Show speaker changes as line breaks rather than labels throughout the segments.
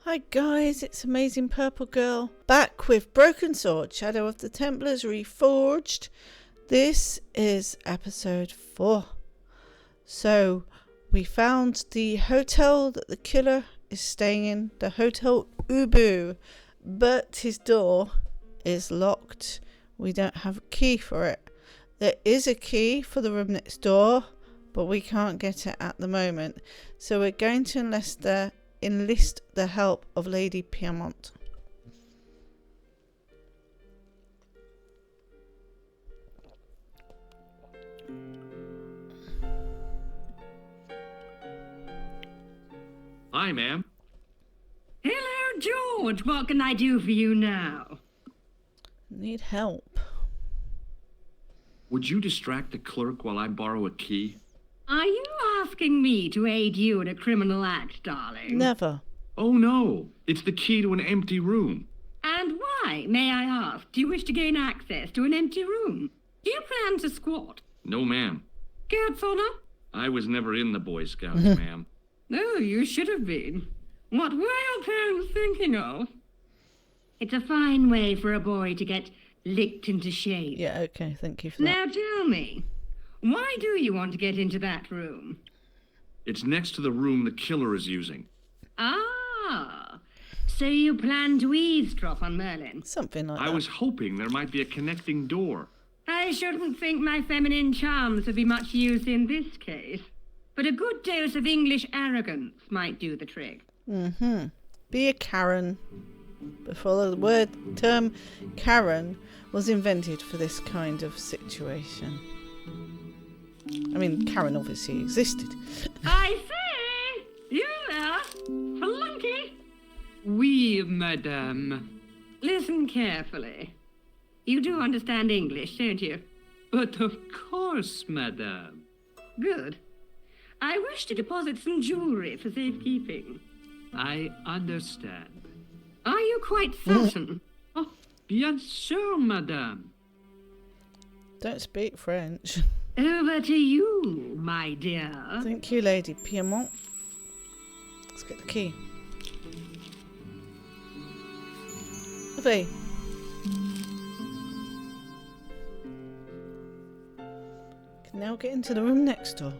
Hi guys, it's Amazing Purple Girl, back with Broken Sword, Shadow of the Templars Reforged. This is episode 4. So, we found the hotel that the killer is staying in, the Hotel Ubu, but his door is locked. We don't have a key for it. There is a key for the room next door, but we can't get it at the moment. So we're going to enlist the help of Lady Piermont.
Hi, ma'am.
Hello, George. What can I do for you now?
Need help.
Would you distract the clerk while I borrow a key?
Are you asking me to aid you in a criminal act, darling?
Never.
Oh, no. It's the key to an empty room.
And why, may I ask, do you wish to gain access to an empty room? Do you plan to squat?
No, ma'am.
Gertzona?
I was never in the Boy Scouts, ma'am.
No, you should have been. What were your parents thinking of? It's a fine way for a boy to get licked into shape.
Yeah, okay, thank you for that.
Now tell me, why do you want to get into that room?
It's next to the room the killer is using.
Ah, so you plan to eavesdrop on Merlin?
Something like that.
I was hoping there might be a connecting door.
I shouldn't think my feminine charms would be much use in this case, but a good dose of English arrogance might do the trick.
Be a Karen. Before the term Karen was invented for this kind of situation. I mean, Karen obviously existed.
I say! You there? Flunky?
Oui, madame.
Listen carefully. You do understand English, don't you?
But of course, madame.
Good. I wish to deposit some jewelry for safekeeping.
I understand.
Are you quite certain?
Oh, bien sûr, madame.
Don't speak French.
Over to you, my dear.
Thank you, Lady Piermont. Let's get the key. Lovely. Can now get into the room next door.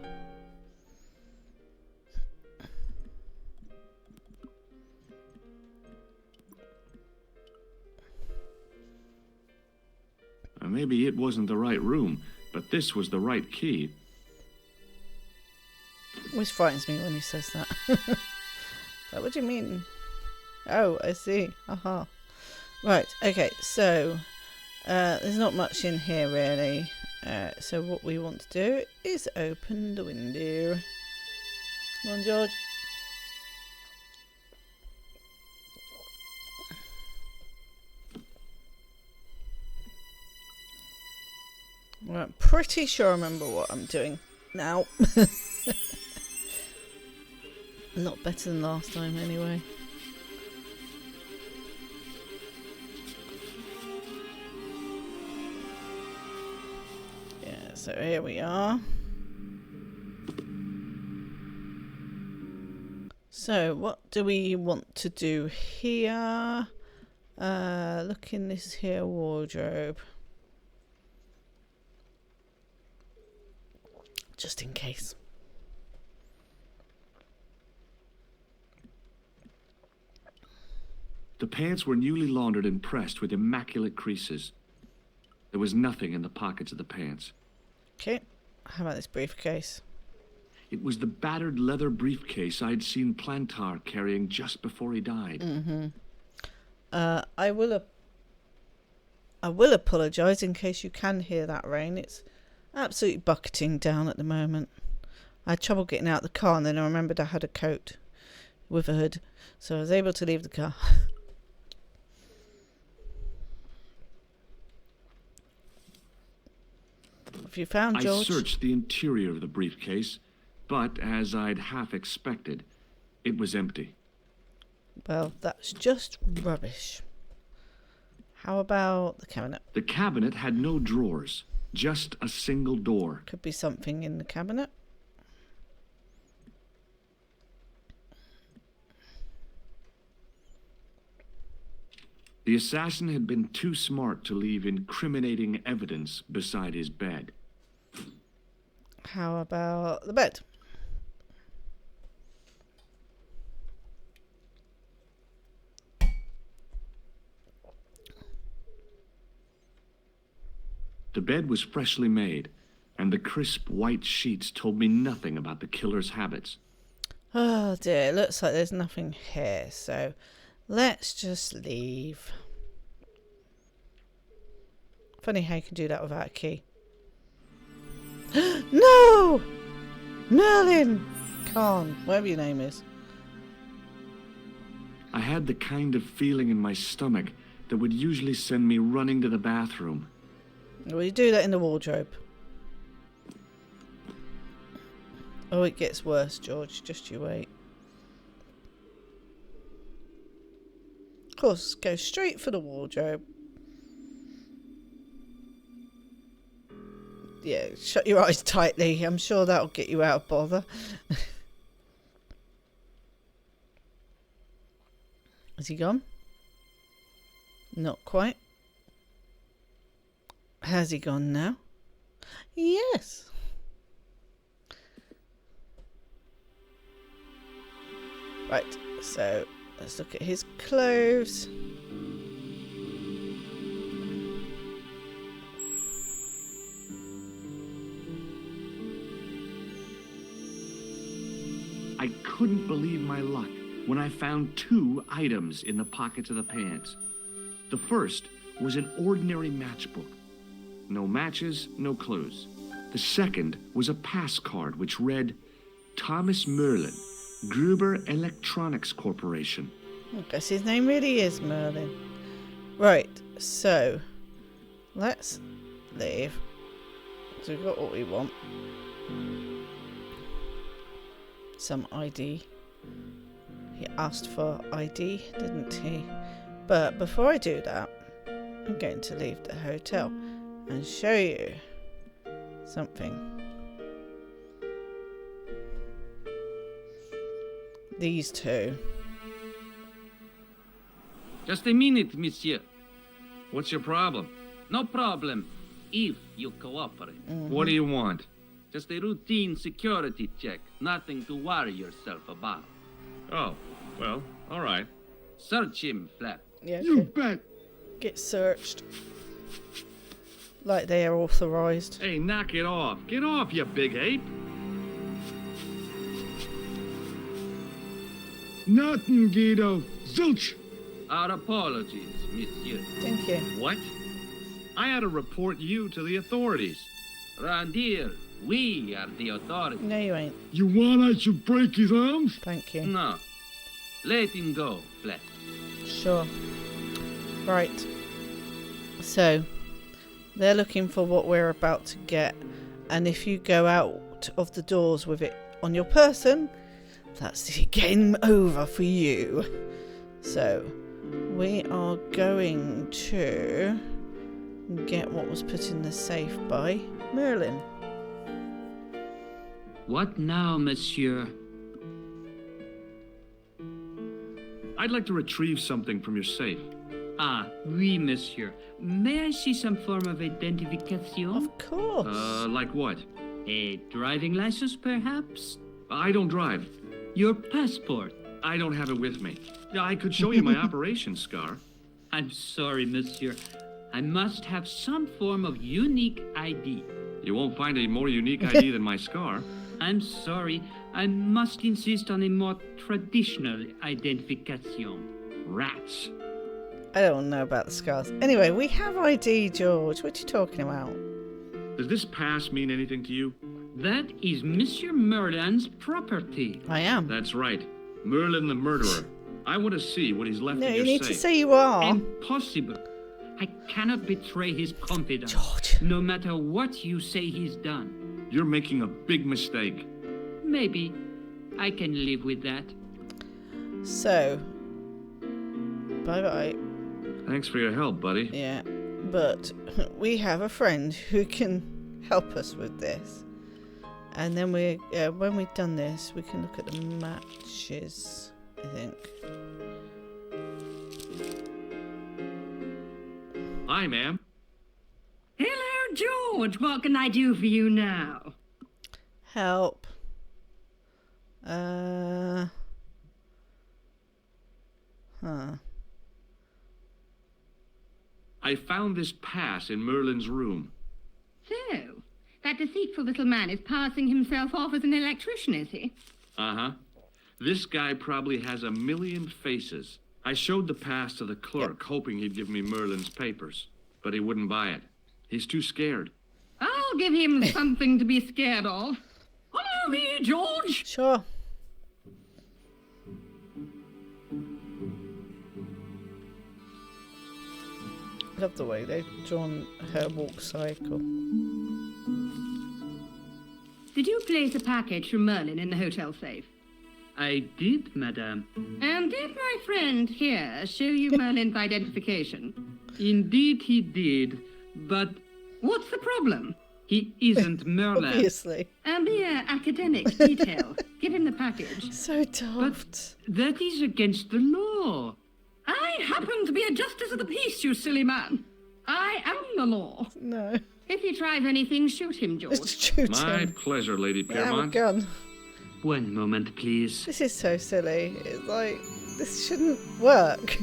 Maybe it wasn't the right room, but this was the right key.
Always frightens me when he says that. Like, what do you mean? Oh, I see. Aha. Right, okay, so there's not much in here really. So what we want to do is open the window. Come on, George. Well, I'm pretty sure I remember what I'm doing now. A lot better than last time anyway. Yeah, so here we are. So what do we want to do here? Look in this here wardrobe. Just in case.
The pants were newly laundered and pressed with immaculate creases. There was nothing in the pockets of the pants.
Okay, how about this briefcase?
It was the battered leather briefcase I'd seen Plantar carrying just before he died.
I will apologise in case you can hear that rain. It's absolutely bucketing down at the moment. I had trouble getting out of the car and then I remembered I had a coat with a hood, so I was able to leave the car. Have you found George?
I searched the interior of the briefcase, but as I'd half expected, it was empty.
Well, that's just rubbish. How about the cabinet?
The cabinet had no drawers, just a single door.
Could be something in the cabinet.
The assassin had been too smart to leave incriminating evidence beside his bed.
How about the bed?
The bed was freshly made, and the crisp white sheets told me nothing about the killer's habits.
Oh dear, looks like there's nothing here, so let's just leave. Funny how you can do that without a key. No! Merlin! Khan, whatever your name is.
I had the kind of feeling in my stomach that would usually send me running to the bathroom.
Well, you do that in the wardrobe. Oh, it gets worse, George. Just you wait. Of course, go straight for the wardrobe. Yeah, shut your eyes tightly. I'm sure that'll get you out of bother. Has he gone? Not quite. Has he gone now? Yes. Right, so let's look at his clothes.
I couldn't believe my luck when I found 2 items in the pockets of the pants. The first was an ordinary matchbook. No matches, no clues. The second was a pass card which read, Thomas Merlin, Gruber Electronics Corporation.
I guess his name really is Merlin. Right, so let's leave. So we've got what we want. Some ID. He asked for ID, didn't he? But before I do that, I'm going to leave the hotel and show you something. These two.
Just a minute, monsieur.
What's your problem?
No problem, if you cooperate.
What do you want?
Just a routine security check. Nothing to worry yourself about.
Oh, well, all right.
Search him, Flap.
Yeah,
You
okay.
bet.
Get searched. Like they are authorised.
Hey, knock it off. Get off, you big ape. Nothing, Guido. Zilch.
Our apologies, monsieur.
Thank you.
What? I had to report you to the authorities.
Randir, we are the authorities.
No, you ain't.
You want I should break his arms?
Thank you.
No. Let him go, Flap.
Sure. Right. So, they're looking for what we're about to get. And if you go out of the doors with it on your person, that's the game over for you. So, we are going to get what was put in the safe by Merlin.
What now, monsieur?
I'd like to retrieve something from your safe.
Ah, oui, monsieur. May I see some form of identification?
Of course.
Like what?
A driving license, perhaps?
I don't drive.
Your passport?
I don't have it with me. Yeah, I could show you my operation scar.
I'm sorry, monsieur. I must have some form of unique ID.
You won't find a more unique ID than my scar.
I'm sorry. I must insist on a more traditional identification.
Rats.
I don't know about the scars. Anyway, we have ID, George. What are you talking about?
Does this pass mean anything to you?
That is Monsieur Merlin's property.
I am.
That's right. Merlin the murderer. I want to see what he's left
No,
in
you
your
need
safe.
to say you are.
Impossible. I cannot betray his confidence.
George.
No matter what you say he's done.
You're making a big mistake.
Maybe. I can live with that.
So, bye-bye.
Thanks for your help, buddy.
Yeah, but we have a friend who can help us with this. And then when we've done this, we can look at the matches, I think.
Hi, ma'am.
Hello, George. What can I do for you now?
Help.
I found this pass in Merlin's room.
So, that deceitful little man is passing himself off as an electrician, is he?
Uh-huh. This guy probably has a million faces. I showed the pass to the clerk, hoping he'd give me Merlin's papers. But he wouldn't buy it. He's too scared.
I'll give him something to be scared of. Follow me, George.
Sure. Love the way they've drawn her walk cycle.
Did you place a package from Merlin in the hotel safe?
I did, madame.
And did my friend here show you Merlin's identification?
Indeed he did, but
What's the problem?
he isn't Merlin.
Obviously.
A mere academic detail. Give him the package.
So daft.
That is against the law.
I happen to be a justice of the peace, you silly man. I am the law.
No.
If he tries anything, shoot him, George.
Just shoot
My
him.
pleasure, Lady
Have a
Piermont.
gun.
One moment, please.
This is so silly. It's like, this shouldn't work.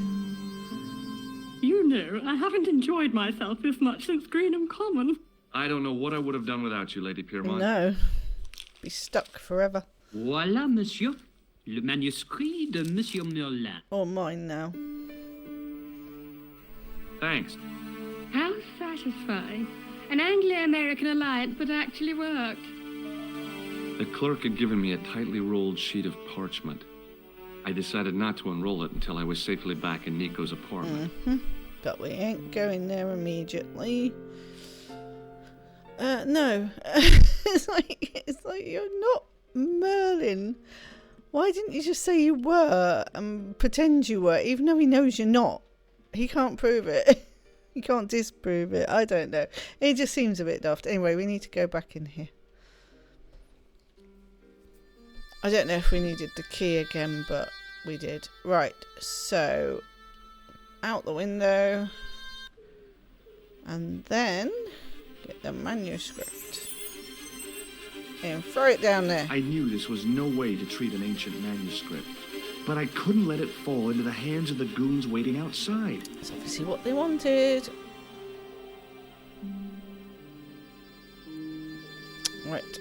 You know, I haven't enjoyed myself this much since Greenham Common.
I don't know what I would have done without you, Lady Piermont.
No. Be stuck forever.
Voilà, monsieur. Le manuscrit de Monsieur Merlin.
Or mine now.
Thanks.
How satisfying. An Anglo-American alliance that actually worked.
The clerk had given me a tightly rolled sheet of parchment. I decided not to unroll it until I was safely back in Nico's apartment.
But we ain't going there immediately. No. It's like you're not Merlin. Why didn't you just say you were and pretend you were, even though he knows you're not? He can't prove it. He can't disprove it. I don't know. It just seems a bit daft. Anyway, we need to go back in here. I don't know if we needed the key again, but we did. Right, so out the window. And then get the manuscript. And throw it down there.
I knew this was no way to treat an ancient manuscript, but I couldn't let it fall into the hands of the goons waiting outside.
That's obviously what they wanted. Right,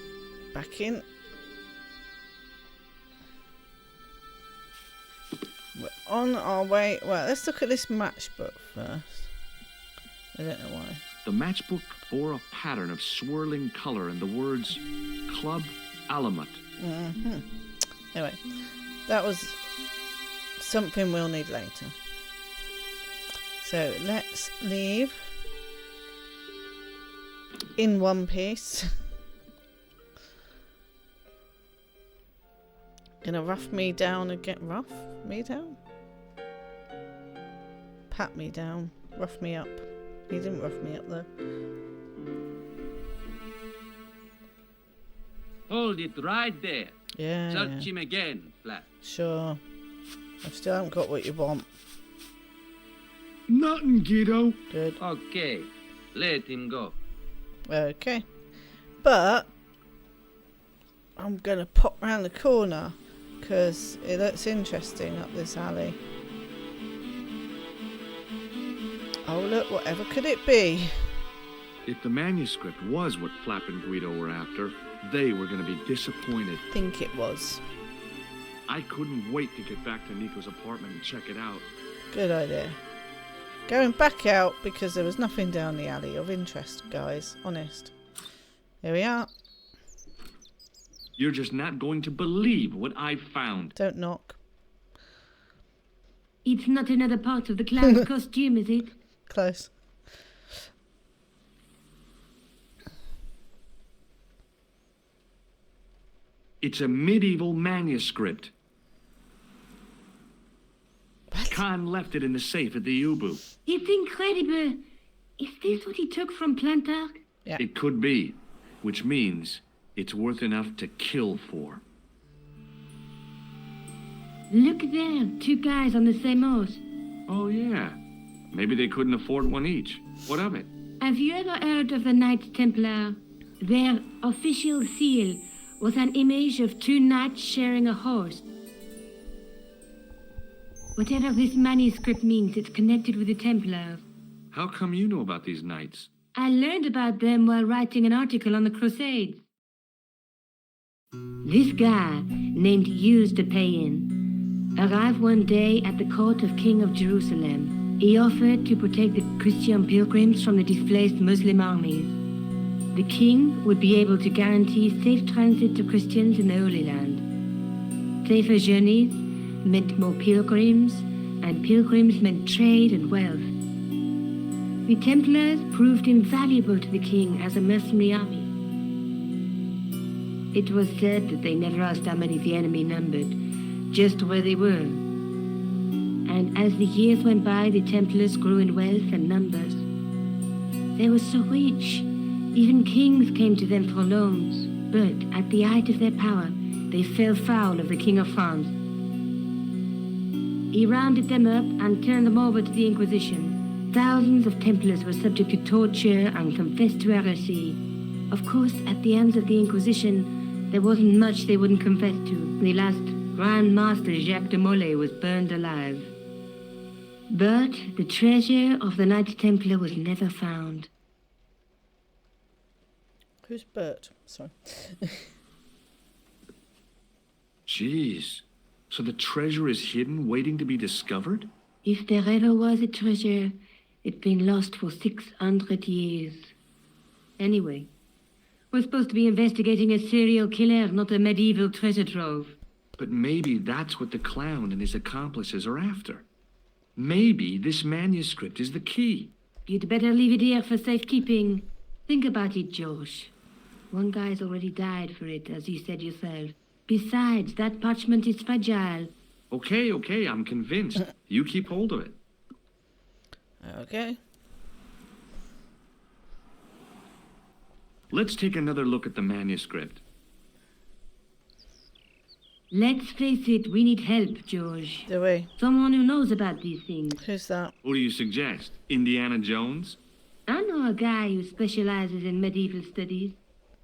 back in. We're on our way. Well, let's look at this matchbook first. I don't know why.
The matchbook bore a pattern of swirling color and the words Club Alamut.
Anyway, that was something we'll need later. So let's leave in one piece. Gonna rough me down again. Rough me down? Pat me down. Rough me up. He didn't rough me up though.
Hold it right there.
Yeah.
Search him again, Flat.
Sure. I still haven't got what you want.
Nothing, Guido.
Good.
Okay, let him go.
Okay. But I'm gonna pop round the corner because it looks interesting up this alley. Oh look, whatever could it be?
If the manuscript was what Flap and Guido were after, they were going to be disappointed.
Think it was.
I couldn't wait to get back to Nico's apartment and check it out.
Good idea. Going back out because there was nothing down the alley of interest, guys. Honest. Here we are.
You're just not going to believe what I found.
Don't knock.
It's not another part of the clown's costume, is it?
Close.
It's a medieval manuscript.
What?
Khan left it in the safe at the U-boot.
It's incredible. Is this what he took from Plantar?
Yeah.
It could be, which means it's worth enough to kill for.
Look there, two guys on the same horse.
Oh, yeah. Maybe they couldn't afford one each. What of it?
Have you ever heard of the Knights Templar? Their official seal was an image of two knights sharing a horse. Whatever this manuscript means, it's connected with the Templars.
How come you know about these knights?
I learned about them while writing an article on the Crusades. This guy, named Hughes de Payen, arrived one day at the court of King of Jerusalem. He offered to protect the Christian pilgrims from the displaced Muslim armies. The king would be able to guarantee safe transit to Christians in the Holy Land. Safer journeys meant more pilgrims, and pilgrims meant trade and wealth. The Templars proved invaluable to the king as a mercenary army. It was said that they never asked how many the enemy numbered, just where they were. And as the years went by, the Templars grew in wealth and numbers. They were so rich, even kings came to them for loans. But at the height of their power, they fell foul of the King of France. He rounded them up and turned them over to the Inquisition. Thousands of Templars were subject to torture and confessed to heresy. Of course, at the hands of the Inquisition, there wasn't much they wouldn't confess to. The last Grand Master Jacques de Molay was burned alive. But the treasure of the Knights Templar was never found.
Who's Bert? Sorry.
Jeez. So the treasure is hidden, waiting to be discovered?
If there ever was a treasure, it's been lost for 600 years. Anyway, we're supposed to be investigating a serial killer, not a medieval treasure trove.
But maybe that's what the clown and his accomplices are after. Maybe this manuscript is the key.
You'd better leave it here for safekeeping. Think about it, Josh. One guy's already died for it, as you said yourself. Besides, that parchment is fragile.
Okay, I'm convinced. You keep hold of it.
Okay.
Let's take another look at the manuscript.
Let's face it, we need help, George.
Do we?
Someone who knows about these things.
Who's that?
Who do you suggest? Indiana Jones?
I know a guy who specializes in medieval studies.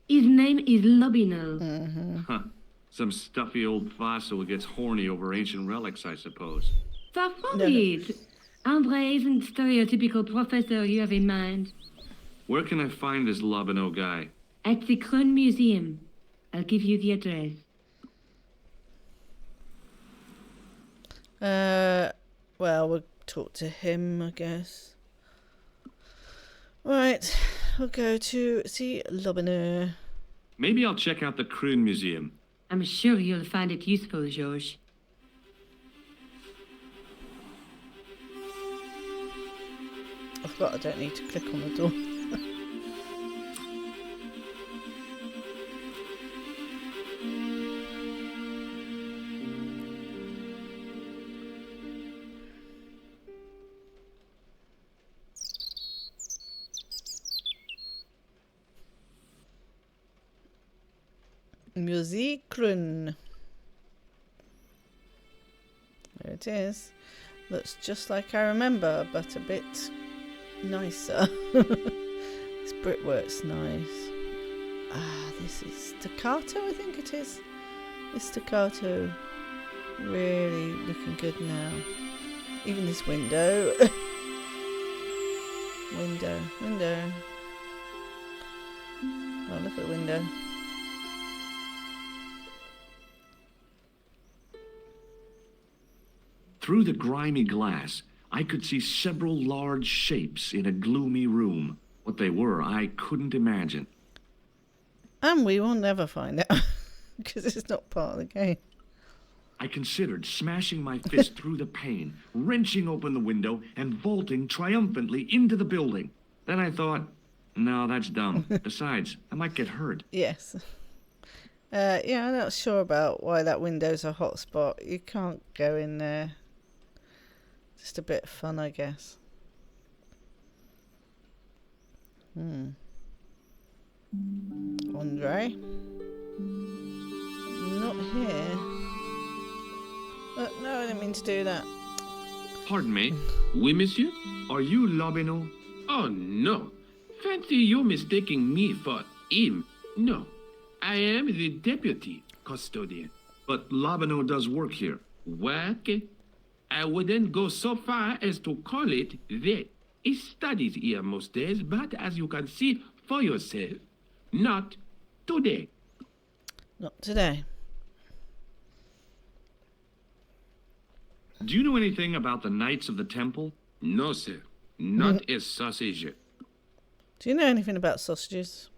His name is Lobinel.
Huh. Some stuffy old fossil who gets horny over ancient relics, I suppose.
Far from it. Andre isn't the stereotypical professor you have in mind.
Where can I find this Lobino guy?
At the Kroon Museum. I'll give you the address.
Well, we'll talk to him, I guess. Right, we'll go to see Lobiner.
Maybe I'll check out the Kroon Museum.
I'm sure you'll find it useful, George.
I forgot I don't need to click on the door. Musikgrün. There it is. Looks just like I remember, but a bit nicer. This brickwork's nice. Ah, this is staccato, I think it is. This staccato. Really looking good now. Even this window. window. Oh, look at the window.
Through the grimy glass, I could see several large shapes in a gloomy room. What they were, I couldn't imagine.
And we will never find out, because it's not part of the game.
I considered smashing my fist through the pane, wrenching open the window, and vaulting triumphantly into the building. Then I thought, no, that's dumb. Besides, I might get hurt.
Yes. Yeah, I'm not sure about why that window's a hot spot. You can't go in there. Just a bit of fun, I guess. Andre? Not here. No, I didn't mean to do that.
Pardon me.
Oui, monsieur?
Are you Lobino?
Oh, no. Fancy you mistaking me for him. No. I am the deputy custodian.
But Lobino does work here.
Work? I wouldn't go so far as to call it that. He studies here most days, but as you can see for yourself, not today.
Not today.
Do you know anything about the Knights of the Temple?
No, sir. Not a sausage.
Do you know anything about sausages?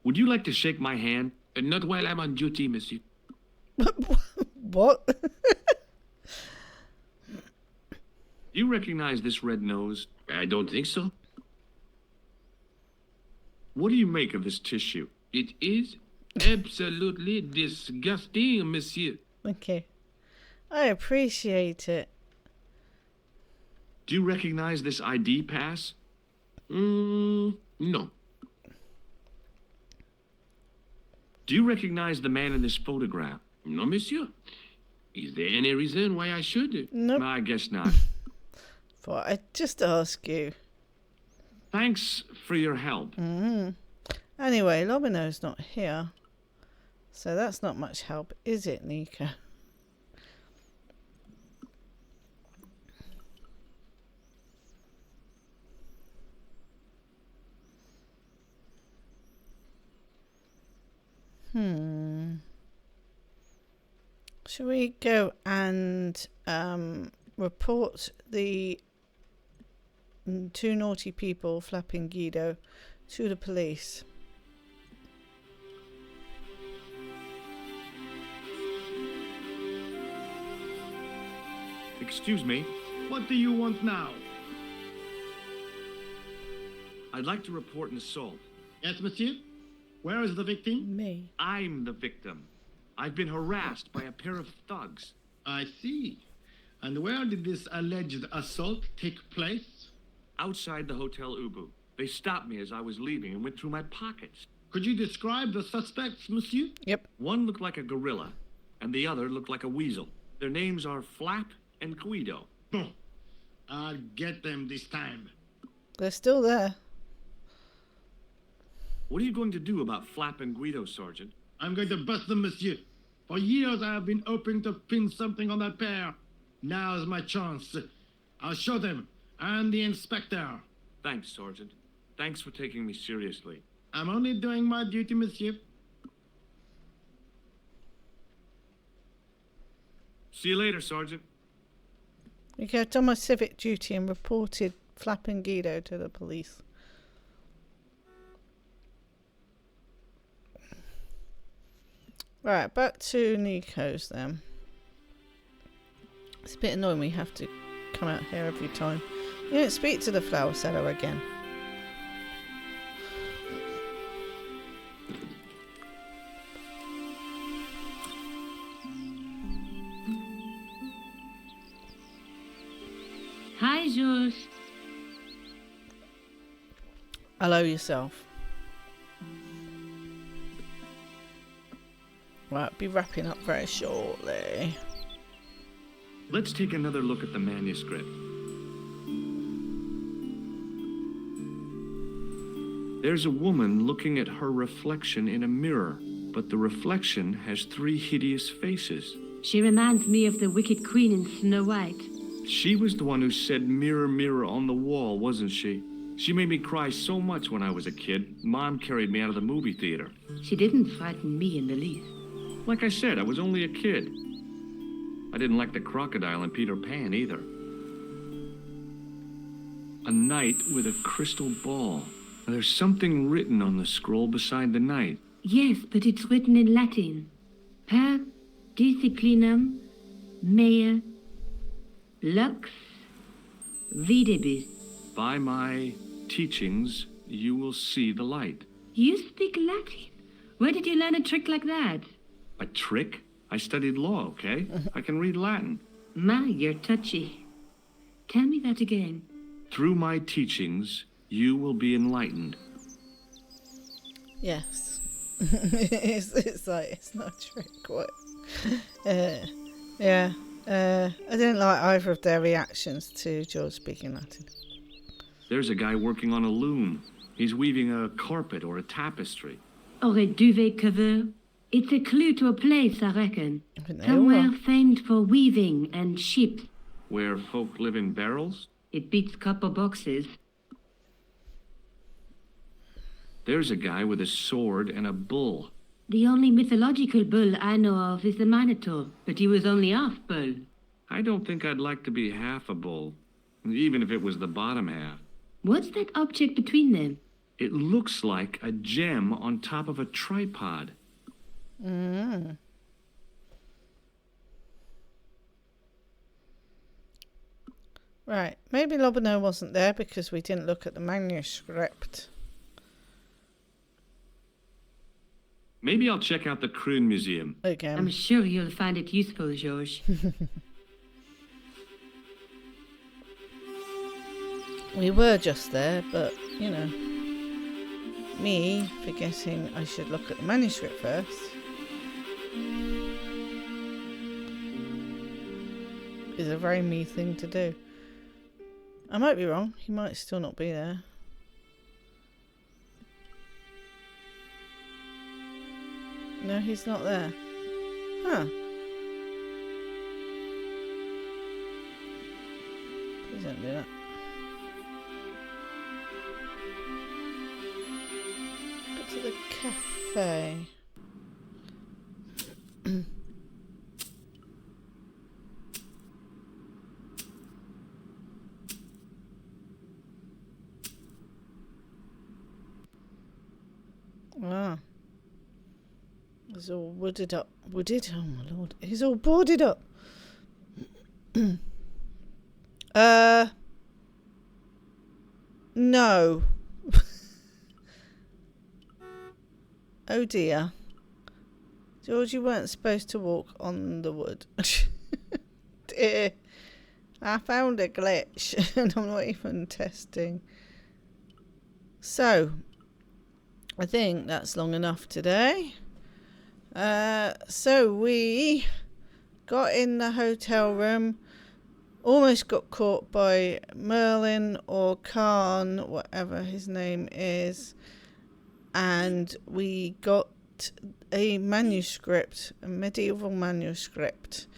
Would you like to shake my hand?
Not while I'm on duty, monsieur.
What?
Do you recognize this red nose?
I don't think so.
What do you make of this tissue?
It is absolutely disgusting, monsieur.
Okay. I appreciate it.
Do you recognize this ID pass?
No.
Do you recognize the man in this photograph?
No, monsieur. Is there any reason why I should?
Nope.
I guess not.
Thought I'd just ask you.
Thanks for your help.
Anyway, Lobino's not here. So that's not much help, is it, Nico? Shall we go and report the two naughty people flapping Guido to the police?
Excuse me.
What do you want now?
I'd like to report an assault.
Yes, monsieur? Where is the victim?
Me.
I'm the victim. I've been harassed by a pair of thugs.
I see. And where did this alleged assault take place?
Outside the Hotel Ubu. They stopped me as I was leaving and went through my pockets.
Could you describe the suspects, monsieur?
Yep.
One looked like a gorilla, and the other looked like a weasel. Their names are Flap and Guido.
Bon. I'll get them this time.
They're still there.
What are you going to do about Flap and Guido, Sergeant?
I'm going to bust them, monsieur. For years I have been hoping to pin something on that pair. Now's my chance. I'll show them. And the inspector.
Thanks, Sergeant. Thanks for taking me seriously.
I'm only doing my duty, monsieur.
See you later, Sergeant.
Okay, I've done my civic duty and reported Flap and Guido to the police. Right, back to Nico's then. It's a bit annoying we have to come out here every time. You don't speak to the flower seller again.
Hi, Jules.
Hello yourself. Right, be wrapping up very shortly.
Let's take another look at the manuscript. There's a woman looking at her reflection in a mirror, but the reflection has 3 hideous faces.
She reminds me of the wicked queen in Snow White.
She was the one who said mirror, mirror on the wall, wasn't she? She made me cry so much when I was a kid. Mom carried me out of the movie theater.
She didn't frighten me in the least.
Like I said, I was only a kid. I didn't like the crocodile in Peter Pan either. A knight with a crystal ball. There's something written on the scroll beside the knight.
Yes, but it's written in Latin. Per disciplinam mea lux videbis.
By my teachings, you will see the light.
You speak Latin? Where did you learn a trick like that?
A trick? I studied law, okay? I can read Latin.
My, you're touchy. Tell me that again.
Through my teachings, you will be enlightened.
Yes. it's like, it's not a trick. What? Yeah. I didn't like either of their reactions to George speaking Latin.
There's a guy working on a loom. He's weaving a carpet or a tapestry.
Or a duvet cover. It's a clue to a place, I reckon.
I think they
Somewhere
all are.
famed for weaving and ships.
Where folk live in barrels?
It beats copper boxes.
There's a guy with a sword and a bull.
The only mythological bull I know of is the Minotaur, but he was only half bull.
I don't think I'd like to be half a bull, even if it was the bottom half.
What's that object between them?
It looks like a gem on top of a tripod.
Mm. Right, maybe Lobino wasn't there because we didn't look at the manuscript.
Maybe I'll check out the Kroon Museum.
Again.
I'm sure you'll find it useful, George.
We were just there, but, you know, me forgetting I should look at the manuscript first. Is a very me thing to do. I might be wrong. He might still not be there. No, he's not there. Huh. Please don't do that. Go to the cafe. Ah. He's all wooded up. Wooded? Oh my lord. He's all boarded up. No. Oh dear. George, you weren't supposed to walk on the wood. Dear. I found a glitch and I'm not even testing. So, I think that's long enough today. So we got in the hotel room, almost got caught by Merlin or Khan, whatever his name is, and we got a manuscript, a medieval manuscript,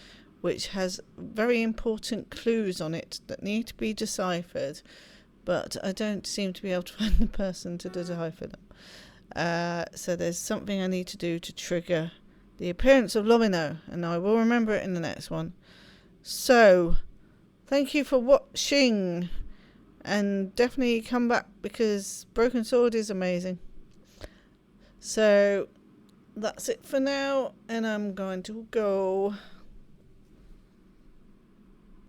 which has very important clues on it that need to be deciphered, but I don't seem to be able to find the person to decipher them. So there's something I need to do to trigger the appearance of Lomino, and I will remember it in the next one. So, thank you for watching, and definitely come back because Broken Sword is amazing. So, that's it for now, and I'm going to go.